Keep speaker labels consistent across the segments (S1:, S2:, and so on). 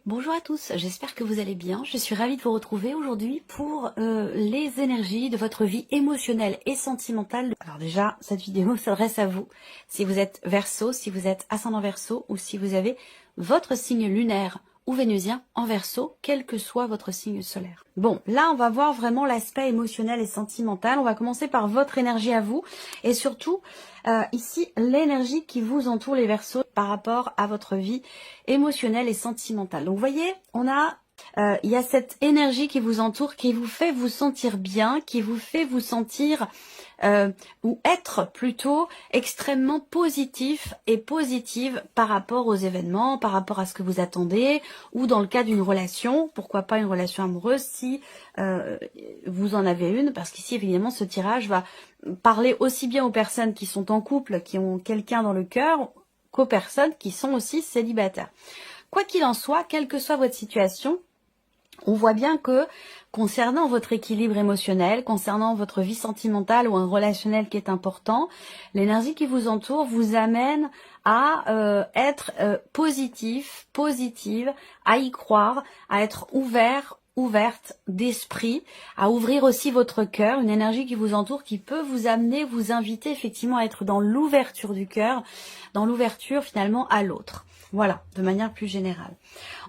S1: Bonjour à tous, j'espère que vous allez bien. Je suis ravie de vous retrouver aujourd'hui pour les énergies de votre vie émotionnelle et sentimentale. Alors déjà, cette vidéo s'adresse à vous. Si vous êtes Verseau, si vous êtes ascendant Verseau ou si vous avez votre signe lunaire ou vénusien en Verseau, quel que soit votre signe solaire. Bon, là on va voir vraiment l'aspect émotionnel et sentimental. On va commencer par votre énergie à vous et surtout ici l'énergie qui vous entoure les Verseaux par rapport à votre vie émotionnelle et sentimentale. Donc vous voyez, il y a cette énergie qui vous entoure, qui vous fait vous sentir bien, qui vous fait vous sentir ou être plutôt extrêmement positif et positive par rapport aux événements, par rapport à ce que vous attendez, ou dans le cas d'une relation, pourquoi pas une relation amoureuse si vous en avez une, parce qu'ici évidemment ce tirage va parler aussi bien aux personnes qui sont en couple, qui ont quelqu'un dans le cœur, qu'aux personnes qui sont aussi célibataires. Quoi qu'il en soit, quelle que soit votre situation, on voit bien que concernant votre équilibre émotionnel, concernant votre vie sentimentale ou un relationnel qui est important, l'énergie qui vous entoure vous amène à être positive, à y croire, à être ouverte d'esprit, à ouvrir aussi votre cœur, une énergie qui vous entoure qui peut vous amener, vous inviter effectivement à être dans l'ouverture du cœur, dans l'ouverture finalement à l'autre. Voilà, de manière plus générale.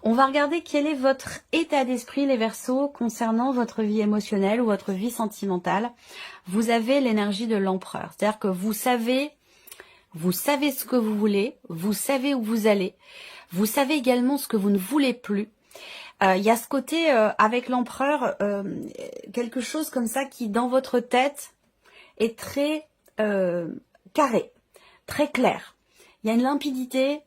S1: On va regarder quel est votre état d'esprit, les Verseaux, concernant votre vie émotionnelle ou votre vie sentimentale. Vous avez l'énergie de l'empereur, c'est-à-dire que vous savez ce que vous voulez, vous savez où vous allez, vous savez également ce que vous ne voulez plus. Il y a ce côté avec l'empereur, quelque chose comme ça qui dans votre tête est très carré, très clair. Il y a une limpidité,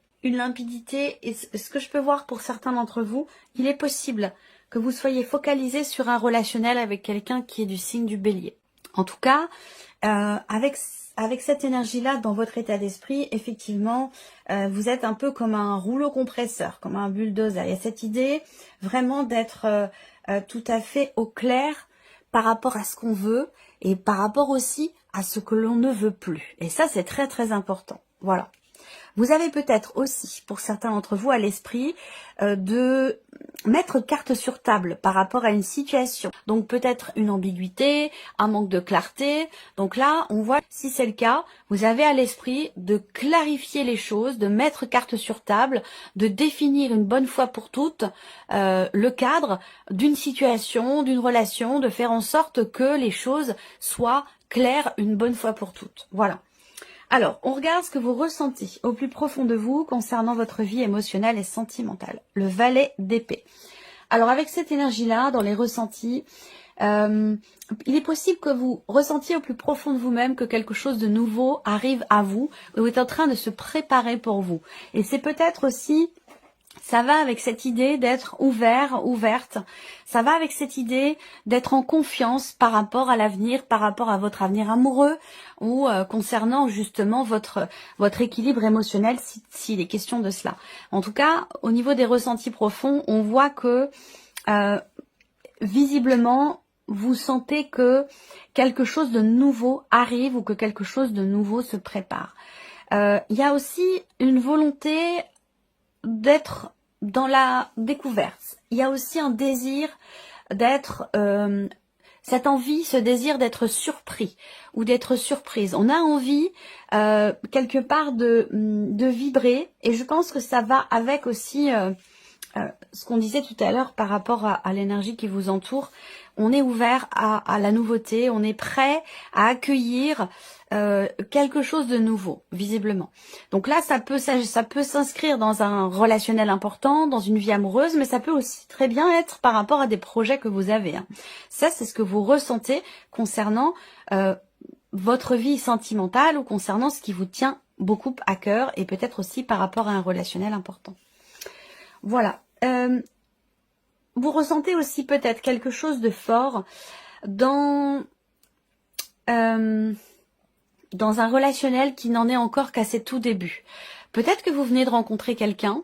S1: et ce que je peux voir pour certains d'entre vous, il est possible que vous soyez focalisé sur un relationnel avec quelqu'un qui est du signe du Bélier. En tout cas, avec cette énergie-là dans votre état d'esprit, effectivement, vous êtes un peu comme un rouleau compresseur, comme un bulldozer. Il y a cette idée vraiment d'être tout à fait au clair par rapport à ce qu'on veut et par rapport aussi à ce que l'on ne veut plus. Et ça, c'est très très important. Voilà. Vous avez peut-être aussi, pour certains d'entre vous, à l'esprit de mettre carte sur table par rapport à une situation. Donc peut-être une ambiguïté, un manque de clarté. Donc là, on voit, si c'est le cas, vous avez à l'esprit de clarifier les choses, de mettre carte sur table, de définir une bonne fois pour toutes le cadre d'une situation, d'une relation, de faire en sorte que les choses soient claires une bonne fois pour toutes. Voilà. Alors, on regarde ce que vous ressentez au plus profond de vous concernant votre vie émotionnelle et sentimentale. Le valet d'épée. Alors, avec cette énergie-là, dans les ressentis, il est possible que vous ressentiez au plus profond de vous-même que quelque chose de nouveau arrive à vous ou est en train de se préparer pour vous. Et c'est peut-être aussi... ça va avec cette idée d'être ouverte. Ça va avec cette idée d'être en confiance par rapport à l'avenir, par rapport à votre avenir amoureux ou concernant justement votre équilibre émotionnel s'il est question de cela. En tout cas, au niveau des ressentis profonds, on voit que visiblement, vous sentez que quelque chose de nouveau arrive ou que quelque chose de nouveau se prépare. Il y a aussi une volonté d'être dans la découverte. Il y a aussi un désir d'être, cette envie, ce désir d'être surpris ou d'être surprise. On a envie quelque part de vibrer et je pense que ça va avec aussi ce qu'on disait tout à l'heure par rapport à l'énergie qui vous entoure. On est ouvert à la nouveauté, on est prêt à accueillir quelque chose de nouveau, visiblement. Donc là, ça peut s'inscrire dans un relationnel important, dans une vie amoureuse, mais ça peut aussi très bien être par rapport à des projets que vous avez. Hein. Ça, c'est ce que vous ressentez concernant votre vie sentimentale ou concernant ce qui vous tient beaucoup à cœur et peut-être aussi par rapport à un relationnel important. Voilà. Vous ressentez aussi peut-être quelque chose de fort dans un relationnel qui n'en est encore qu'à ses tout débuts. Peut-être que vous venez de rencontrer quelqu'un,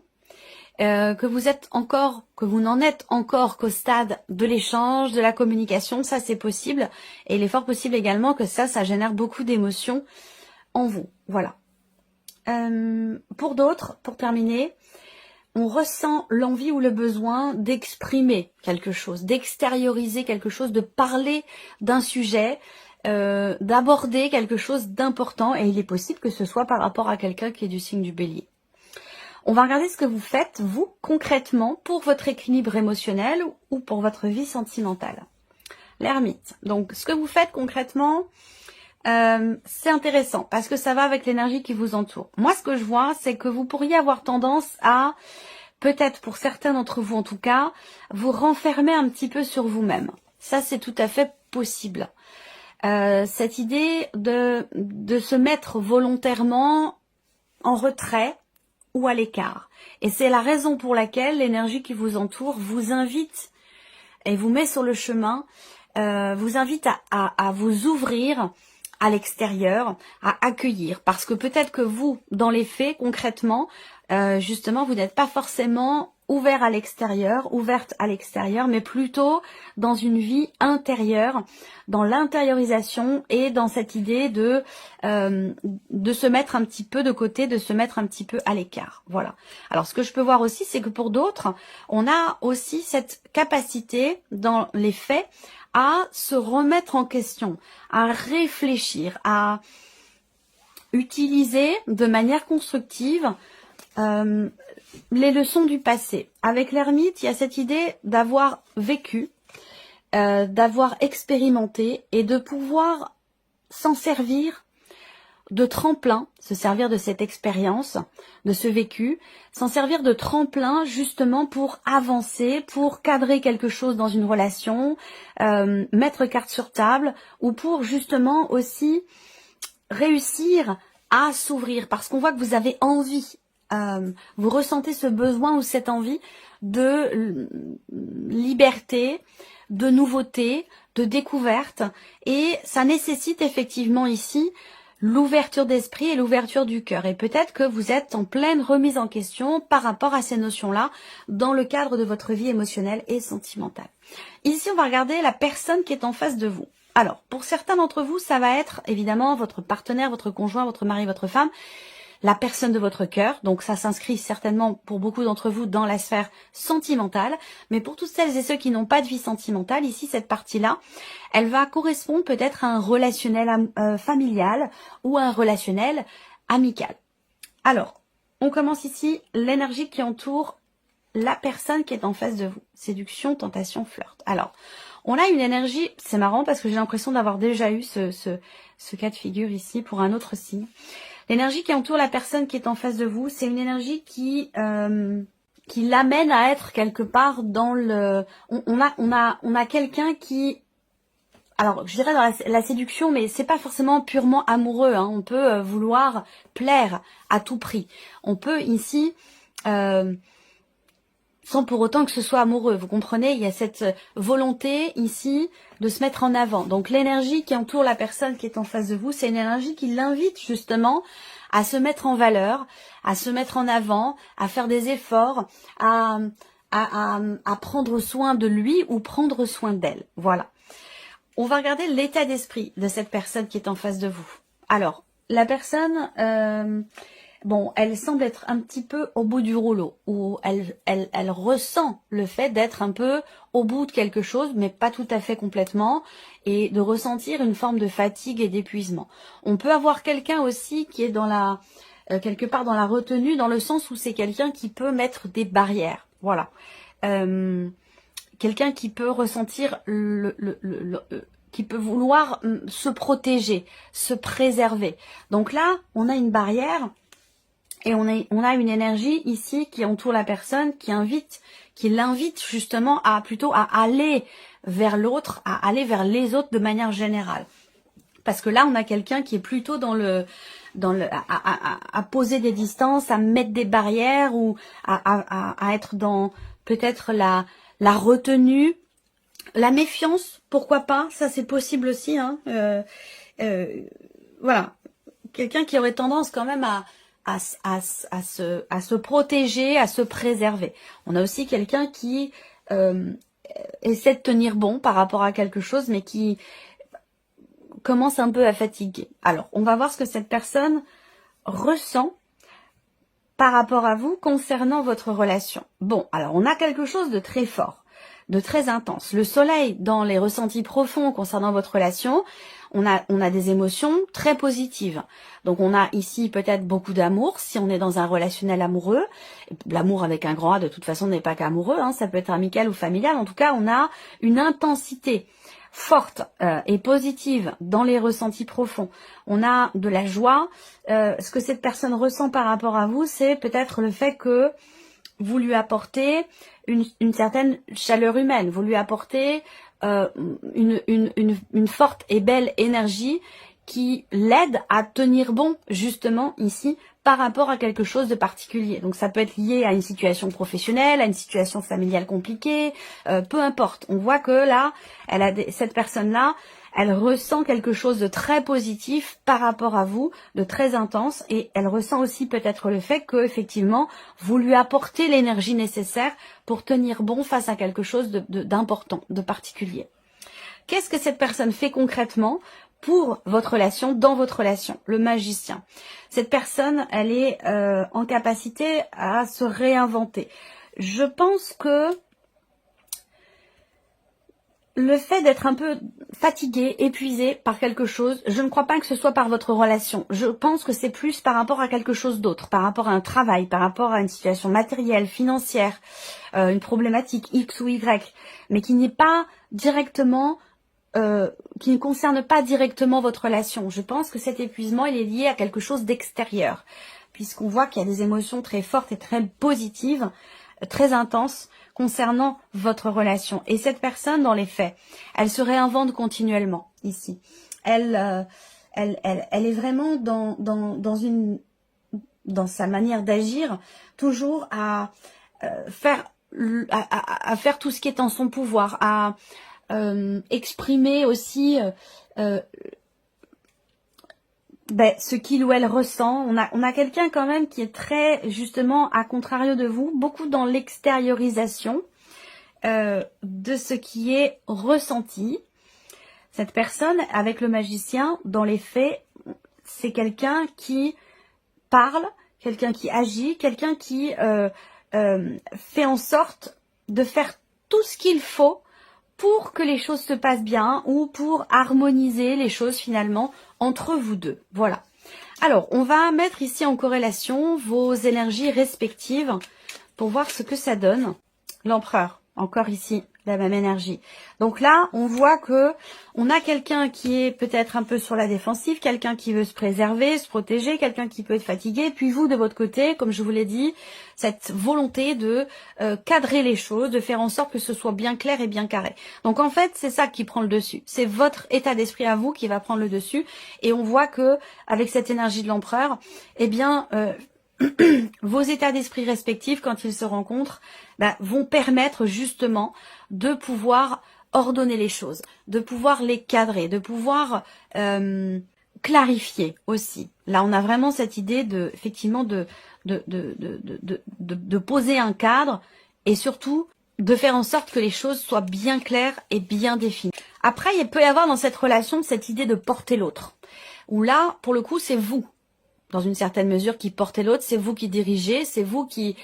S1: que vous n'en êtes encore qu'au stade de l'échange, de la communication, ça c'est possible. Et il est fort possible également que ça génère beaucoup d'émotions en vous. Voilà. Pour d'autres, pour terminer, on ressent l'envie ou le besoin d'exprimer quelque chose, d'extérioriser quelque chose, de parler d'un sujet, d'aborder quelque chose d'important, et il est possible que ce soit par rapport à quelqu'un qui est du signe du Bélier. On va regarder ce que vous faites, vous, concrètement, pour votre équilibre émotionnel ou pour votre vie sentimentale. L'ermite. Donc, ce que vous faites concrètement, c'est intéressant parce que ça va avec l'énergie qui vous entoure. Moi, ce que je vois, c'est que vous pourriez avoir tendance à, peut-être pour certains d'entre vous en tout cas, vous renfermer un petit peu sur vous-même. Ça, c'est tout à fait possible. Cette idée de se mettre volontairement en retrait ou à l'écart. Et c'est la raison pour laquelle l'énergie qui vous entoure vous invite et vous met sur le chemin, vous invite à vous ouvrir à l'extérieur, à accueillir. Parce que peut-être que vous, dans les faits, concrètement, justement, vous n'êtes pas forcément ouvert à l'extérieur, ouverte à l'extérieur, mais plutôt dans une vie intérieure, dans l'intériorisation et dans cette idée de se mettre un petit peu de côté, de se mettre un petit peu à l'écart. Voilà. Alors, ce que je peux voir aussi, c'est que pour d'autres, on a aussi cette capacité, dans les faits, à se remettre en question, à réfléchir, à utiliser de manière constructive les leçons du passé. Avec l'ermite, il y a cette idée d'avoir vécu, d'avoir expérimenté et de pouvoir s'en servir de tremplin, se servir de cette expérience, de ce vécu, s'en servir de tremplin justement pour avancer, pour cadrer quelque chose dans une relation, mettre carte sur table, ou pour justement aussi réussir à s'ouvrir, parce qu'on voit que vous avez envie, vous ressentez ce besoin ou cette envie de liberté, de nouveauté, de découverte, et ça nécessite effectivement ici l'ouverture d'esprit et l'ouverture du cœur. Et peut-être que vous êtes en pleine remise en question par rapport à ces notions-là dans le cadre de votre vie émotionnelle et sentimentale. Ici, on va regarder la personne qui est en face de vous. Alors, pour certains d'entre vous, ça va être évidemment votre partenaire, votre conjoint, votre mari, votre femme, la personne de votre cœur. Donc ça s'inscrit certainement pour beaucoup d'entre vous dans la sphère sentimentale. Mais pour toutes celles et ceux qui n'ont pas de vie sentimentale, ici, cette partie-là, elle va correspondre peut-être à un relationnel familial ou à un relationnel amical. Alors, on commence ici l'énergie qui entoure la personne qui est en face de vous. Séduction, tentation, flirt. Alors, on a une énergie, c'est marrant parce que j'ai l'impression d'avoir déjà eu ce cas de figure ici pour un autre signe. L'énergie qui entoure la personne qui est en face de vous, c'est une énergie qui l'amène à être quelque part dans le... On a quelqu'un qui... Alors, je dirais dans la séduction, mais c'est pas forcément purement amoureux. Hein. On peut vouloir plaire à tout prix. On peut ici... sans pour autant que ce soit amoureux. Vous comprenez, il y a cette volonté ici de se mettre en avant. Donc l'énergie qui entoure la personne qui est en face de vous, c'est une énergie qui l'invite justement à se mettre en valeur, à se mettre en avant, à faire des efforts, à prendre soin de lui ou prendre soin d'elle. Voilà. On va regarder l'état d'esprit de cette personne qui est en face de vous. Alors, la personne... bon, elle semble être un petit peu au bout du rouleau, ou elle ressent le fait d'être un peu au bout de quelque chose, mais pas tout à fait complètement, et de ressentir une forme de fatigue et d'épuisement. On peut avoir quelqu'un aussi qui est dans quelque part dans la retenue, dans le sens où c'est quelqu'un qui peut mettre des barrières. Voilà. Quelqu'un qui peut ressentir qui peut vouloir se protéger, se préserver. Donc là, on a une barrière. Et on a une énergie ici qui entoure la personne, qui l'invite justement à aller vers l'autre, à aller vers les autres de manière générale. Parce que là, on a quelqu'un qui est plutôt à poser des distances, à mettre des barrières ou à être dans peut-être la retenue, la méfiance, pourquoi pas, ça c'est possible aussi. Hein. Voilà, quelqu'un qui aurait tendance quand même à se protéger, à se préserver. On a aussi quelqu'un qui essaie de tenir bon par rapport à quelque chose, mais qui commence un peu à fatiguer. Alors, on va voir ce que cette personne ressent par rapport à vous concernant votre relation. Bon, alors on a quelque chose de très fort, de très intense. Le soleil dans les ressentis profonds concernant votre relation, on a des émotions très positives. Donc on a ici peut-être beaucoup d'amour, si on est dans un relationnel amoureux. L'amour avec un grand A de toute façon n'est pas qu'amoureux, hein, ça peut être amical ou familial. En tout cas, on a une intensité forte et positive dans les ressentis profonds. On a de la joie. Ce que cette personne ressent par rapport à vous, c'est peut-être le fait que vous lui apportez une certaine chaleur humaine, vous lui apportez une forte et belle énergie qui l'aide à tenir bon, justement, ici, par rapport à quelque chose de particulier. Donc ça peut être lié à une situation professionnelle, à une situation familiale compliquée, peu importe. On voit que là, cette personne-là, elle ressent quelque chose de très positif par rapport à vous, de très intense, et elle ressent aussi peut-être le fait que, effectivement, vous lui apportez l'énergie nécessaire pour tenir bon face à quelque chose d'important, de particulier. Qu'est-ce que cette personne fait concrètement pour votre relation, dans votre relation? Le magicien. Cette personne, elle est en capacité à se réinventer. Je pense que le fait d'être un peu fatigué, épuisé par quelque chose, je ne crois pas que ce soit par votre relation. Je pense que c'est plus par rapport à quelque chose d'autre, par rapport à un travail, par rapport à une situation matérielle, financière, une problématique X ou Y, mais qui n'est pas directement, qui ne concerne pas directement votre relation. Je pense que cet épuisement, il est lié à quelque chose d'extérieur, puisqu'on voit qu'il y a des émotions très fortes et très positives, très intenses, concernant votre relation. Et cette personne, dans les faits, elle se réinvente continuellement ici. Elle est vraiment dans sa manière d'agir, toujours à faire tout ce qui est en son pouvoir, à exprimer aussi ce qu'il ou elle ressent. On a quelqu'un quand même qui est très, justement, à contrario de vous, beaucoup dans l'extériorisation de ce qui est ressenti. Cette personne, avec le magicien, dans les faits, c'est quelqu'un qui parle, quelqu'un qui agit, quelqu'un qui fait en sorte de faire tout ce qu'il faut pour que les choses se passent bien ou pour harmoniser les choses finalement entre vous deux. Voilà. Alors, on va mettre ici en corrélation vos énergies respectives pour voir ce que ça donne. L'empereur, encore ici, la même énergie. Donc là, on voit que on a quelqu'un qui est peut-être un peu sur la défensive, quelqu'un qui veut se préserver, se protéger, quelqu'un qui peut être fatigué. Puis vous, de votre côté, comme je vous l'ai dit, cette volonté de cadrer les choses, de faire en sorte que ce soit bien clair et bien carré. Donc en fait, c'est ça qui prend le dessus. C'est votre état d'esprit à vous qui va prendre le dessus. Et on voit que avec cette énergie de l'empereur, eh bien, vos états d'esprit respectifs, quand ils se rencontrent, vont permettre justement de pouvoir ordonner les choses, de pouvoir les cadrer, de pouvoir clarifier aussi. Là, on a vraiment cette idée de, effectivement, de poser un cadre et surtout de faire en sorte que les choses soient bien claires et bien définies. Après, il peut y avoir dans cette relation cette idée de porter l'autre, où là, pour le coup, c'est vous, dans une certaine mesure, qui portez l'autre, c'est vous qui dirigez, c'est vous qui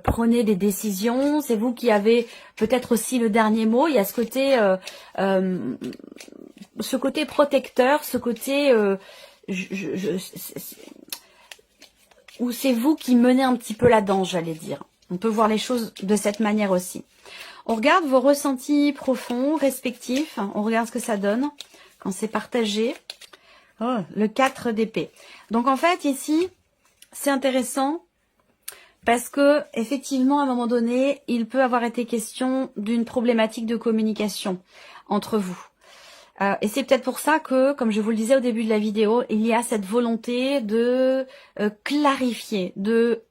S1: prenez des décisions, c'est vous qui avez peut-être aussi le dernier mot. Il y a ce côté protecteur, ce côté où c'est vous qui menez un petit peu la danse, j'allais dire. On peut voir les choses de cette manière aussi. On regarde vos ressentis profonds, respectifs, on regarde ce que ça donne quand c'est partagé. Oh, le 4 d'épée. Donc en fait ici, c'est intéressant parce que effectivement à un moment donné, il peut avoir été question d'une problématique de communication entre vous. Et c'est peut-être pour ça que, comme je vous le disais au début de la vidéo, il y a cette volonté de clarifier, de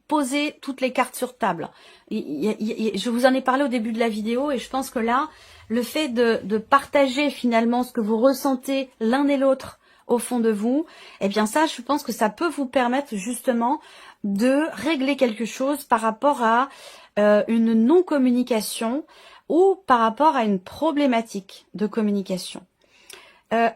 S1: poser toutes les cartes sur table. Je vous en ai parlé au début de la vidéo et je pense que là, le fait de partager finalement ce que vous ressentez l'un et l'autre au fond de vous, eh bien ça, je pense que ça peut vous permettre justement de régler quelque chose par rapport à une non-communication ou par rapport à une problématique de communication.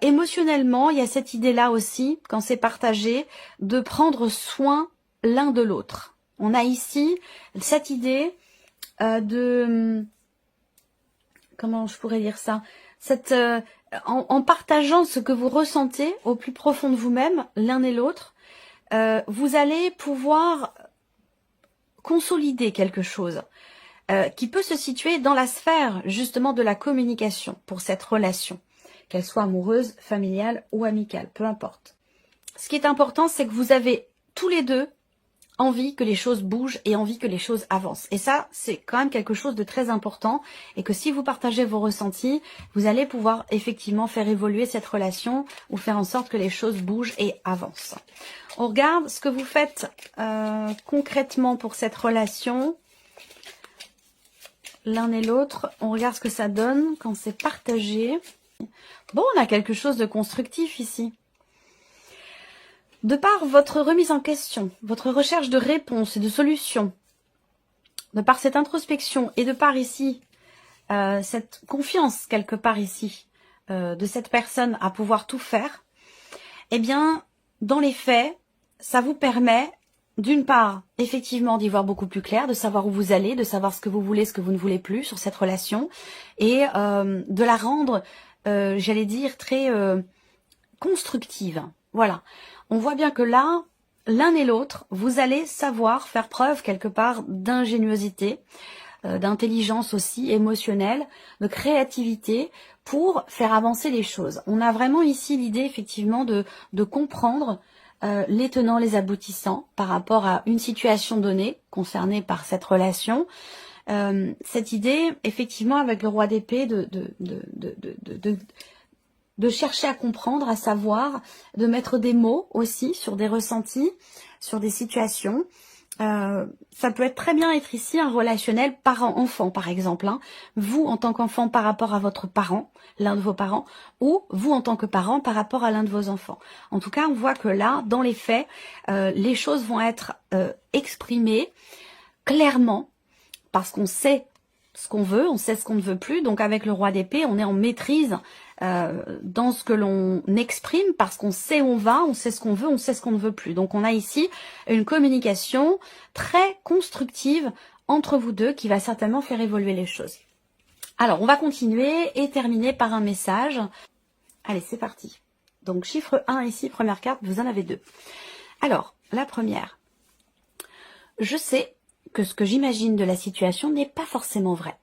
S1: Émotionnellement, il y a cette idée-là aussi, quand c'est partagé, de prendre soin l'un de l'autre. On a ici cette idée comment je pourrais dire ça, en partageant ce que vous ressentez au plus profond de vous-même, l'un et l'autre, vous allez pouvoir consolider quelque chose qui peut se situer dans la sphère justement de la communication pour cette relation, qu'elle soit amoureuse, familiale ou amicale, peu importe. Ce qui est important, c'est que vous avez tous les deux envie que les choses bougent et envie que les choses avancent. Et ça, c'est quand même quelque chose de très important et que si vous partagez vos ressentis, vous allez pouvoir effectivement faire évoluer cette relation ou faire en sorte que les choses bougent et avancent. On regarde ce que vous faites concrètement pour cette relation, l'un et l'autre. On regarde ce que ça donne quand c'est partagé. Bon, on a quelque chose de constructif ici. De par votre remise en question, votre recherche de réponses et de solutions, de par cette introspection et de par ici, cette confiance quelque part ici, de cette personne à pouvoir tout faire, eh bien, dans les faits, ça vous permet, d'une part, effectivement, d'y voir beaucoup plus clair, de savoir où vous allez, de savoir ce que vous voulez, ce que vous ne voulez plus sur cette relation, et de la rendre, j'allais dire, très constructive. Voilà. On voit bien que là, l'un et l'autre, vous allez savoir faire preuve quelque part d'ingéniosité, d'intelligence aussi émotionnelle, de créativité pour faire avancer les choses. On a vraiment ici l'idée effectivement de comprendre les tenants, les aboutissants par rapport à une situation donnée concernée par cette relation. Cette idée, effectivement, avec le roi d'épée, de chercher à comprendre, à savoir, de mettre des mots aussi sur des ressentis, sur des situations. Ça peut être très bien être ici un relationnel parent-enfant, par exemple. Hein. Vous, en tant qu'enfant, par rapport à votre parent, l'un de vos parents, ou vous, en tant que parent, par rapport à l'un de vos enfants. En tout cas, on voit que là, dans les faits, les choses vont être exprimées clairement, parce qu'on sait ce qu'on veut, on sait ce qu'on ne veut plus. Donc avec le roi d'épée, on est en maîtrise dans ce que l'on exprime parce qu'on sait où on va, on sait ce qu'on veut, on sait ce qu'on ne veut plus. Donc on a ici une communication très constructive entre vous deux qui va certainement faire évoluer les choses. Alors on va continuer et terminer par un message. Allez, c'est parti. Donc chiffre 1 ici, première carte, vous en avez 2. Alors, la première. Je sais que ce que j'imagine de la situation n'est pas forcément vrai.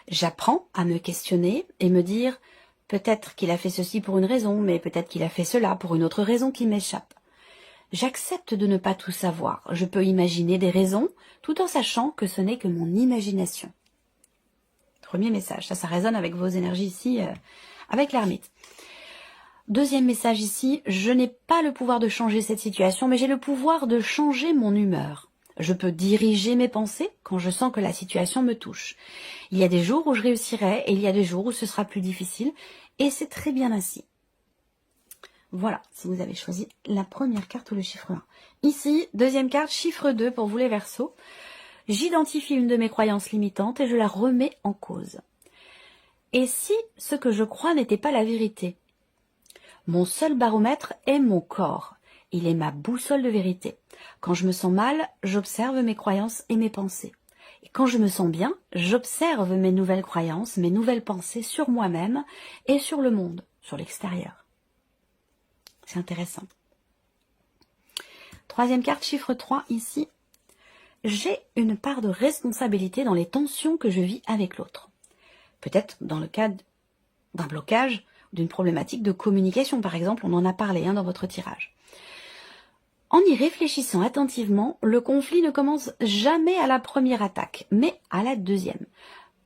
S1: J'apprends à me questionner et me dire peut-être qu'il a fait ceci pour une raison, mais peut-être qu'il a fait cela pour une autre raison qui m'échappe. J'accepte de ne pas tout savoir. Je peux imaginer des raisons tout en sachant que ce n'est que mon imagination. Premier message, ça résonne avec vos énergies ici, avec l'ermite. Deuxième message ici, je n'ai pas le pouvoir de changer cette situation, mais j'ai le pouvoir de changer mon humeur. Je peux diriger mes pensées quand je sens que la situation me touche. Il y a des jours où je réussirai et il y a des jours où ce sera plus difficile et c'est très bien ainsi. Voilà, si vous avez choisi la première carte ou le chiffre 1. Ici, deuxième carte, chiffre 2 pour vous les Verseaux. J'identifie une de mes croyances limitantes et je la remets en cause. Et si ce que je crois n'était pas la vérité? Mon seul baromètre est mon corps. Il est ma boussole de vérité. Quand je me sens mal, j'observe mes croyances et mes pensées. Et quand je me sens bien, j'observe mes nouvelles croyances, mes nouvelles pensées sur moi-même et sur le monde, sur l'extérieur. C'est intéressant. Troisième carte, chiffre 3, ici. J'ai une part de responsabilité dans les tensions que je vis avec l'autre. Peut-être dans le cadre d'un blocage, d'une problématique de communication, par exemple, on en a parlé dans votre tirage. En y réfléchissant attentivement, le conflit ne commence jamais à la première attaque, mais à la deuxième,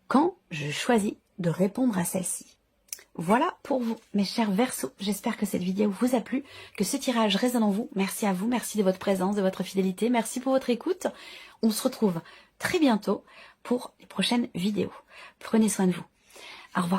S1: quand je choisis de répondre à celle-ci. Voilà pour vous, mes chers Verseaux. J'espère que cette vidéo vous a plu, que ce tirage résonne en vous. Merci à vous, merci de votre présence, de votre fidélité, merci pour votre écoute. On se retrouve très bientôt pour les prochaines vidéos. Prenez soin de vous. Au revoir.